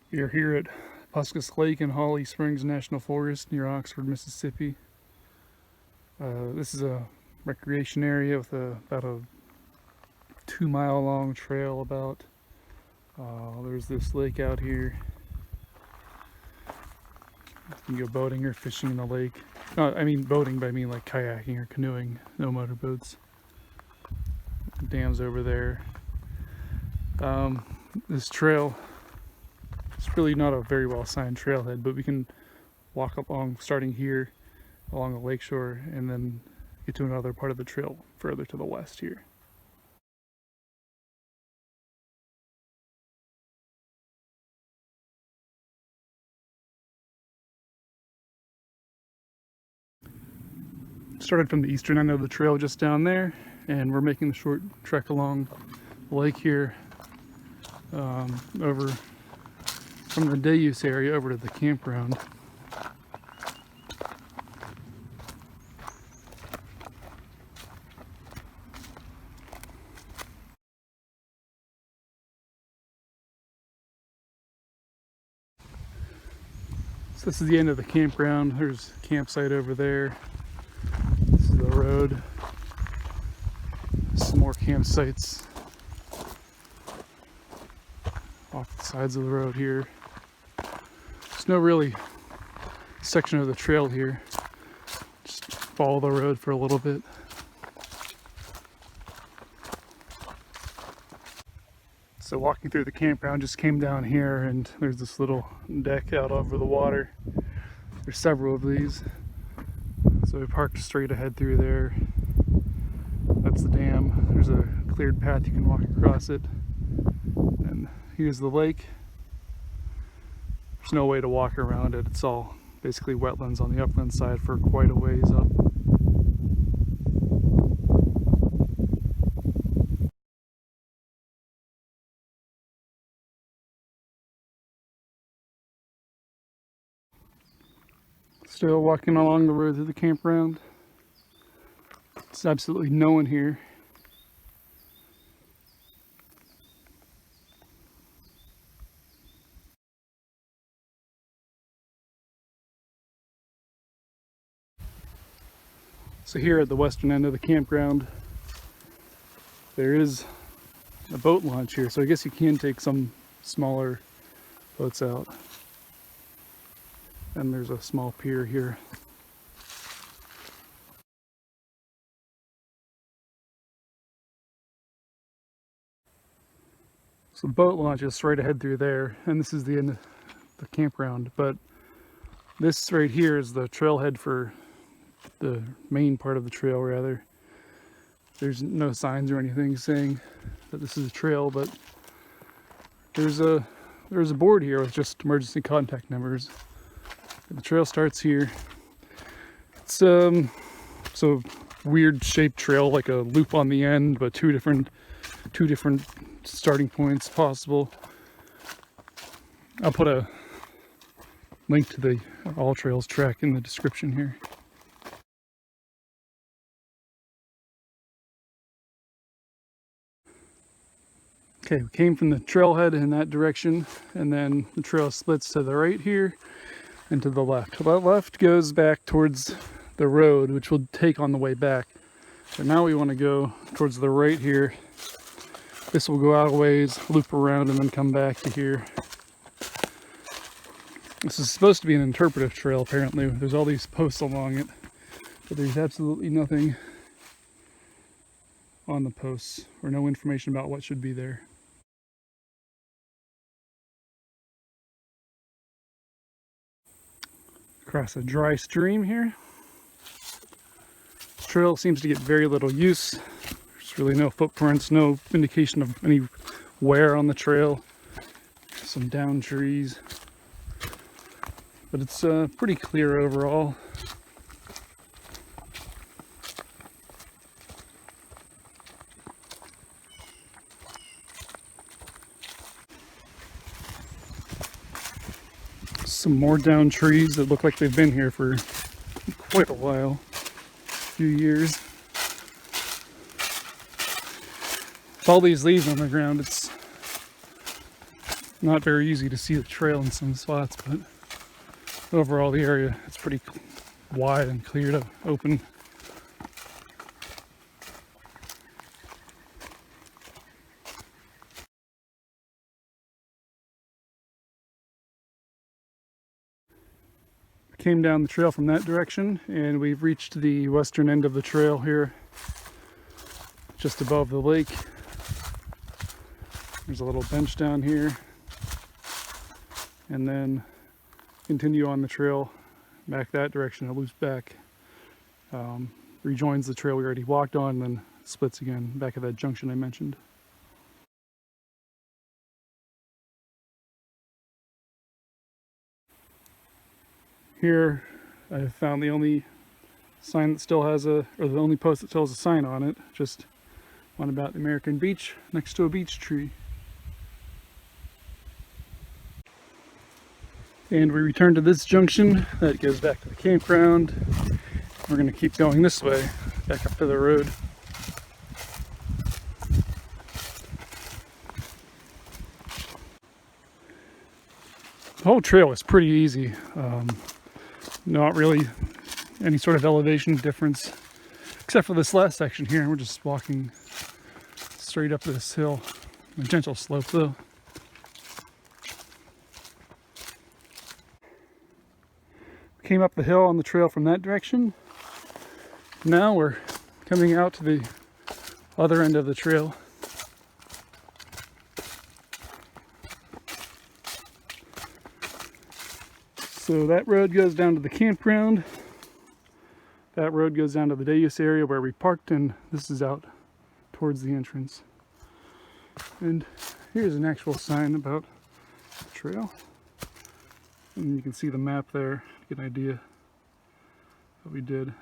You're here at Puskus Lake in Holly Springs National Forest near Oxford, Mississippi. This is a recreation area with about a 2-mile long trail about. There's this lake out here. You can go boating or fishing in the lake. I mean boating, but I mean like kayaking or canoeing, no motorboats. Dam's over there. This trail, it's really not a very well signed trailhead, but we can walk along starting here along the lakeshore and then get to another part of the trail further to the west here. Started from the eastern end of the trail just down there, and we're making the short trek along the lake here, over from the day use area over to the campground. So this is the end of the campground. There's a campsite over there. This is the road. Some more campsites off the sides of the road here. There's no really section of the trail here. Just follow the road for a little bit. So walking through the campground, just came down here and there's this little deck out over the water. There's several of these. So we parked straight ahead through there. That's the dam. There's a cleared path you can walk across it. And here's the lake. There's no way to walk around it. It's all basically wetlands on the upland side for quite a ways up. Still walking along the road to the campground. There's absolutely no one here. So here at the western end of the campground, there is a boat launch here. So I guess you can take some smaller boats out. And there's a small pier here. So the boat launch is right ahead through there, and this is the end of the campground. But this right here is the trailhead for the main part of the trail, rather. There's no signs or anything saying that this is a trail, but there's a board here with just emergency contact numbers. The trail starts here. It's a weird shaped trail, like a loop on the end, but two different starting points possible. I'll put a link to the All Trails track in the description here. Okay, we came from the trailhead in that direction, and then the trail splits to the right here and to the left. The left goes back towards the road, which we'll take on the way back. But now we want to go towards the right here. This will go out a ways, loop around, and then come back to here. This is supposed to be an interpretive trail, apparently. There's all these posts along it, but there's absolutely nothing on the posts, or no information about what should be there. Across a dry stream here. The trail seems to get very little use. There's really no footprints, no indication of any wear on the trail. Some downed trees. But it's pretty clear overall. Some more downed trees that look like they've been here for quite a while, a few years. With all these leaves on the ground, it's Not very easy to see the trail in some spots, but overall the area, it's pretty wide and cleared up, open. Came down the trail from that direction, and we've reached the western end of the trail here, just above the lake. There's a little bench down here, and then continue on the trail back that direction. It loops back, rejoins the trail we already walked on, and then splits again back at that junction I mentioned. Here I found the only sign that still has or the only post that still has a sign on it, just one about the American beach next to a beech tree. And we return to this junction that goes back to the campground. We're going to keep going this way, back up to the road. The whole trail is pretty easy. Not really any sort of elevation difference, except for this last section here, and we're just walking straight up this hill. A gentle slope though. Came up the hill on the trail from that direction. Now we're coming out to the other end of the trail. So that road goes down to the campground. That road goes down to the day use area where we parked, and this is out towards the entrance. And here's an actual sign about the trail. And you can see the map there, get an idea what we did.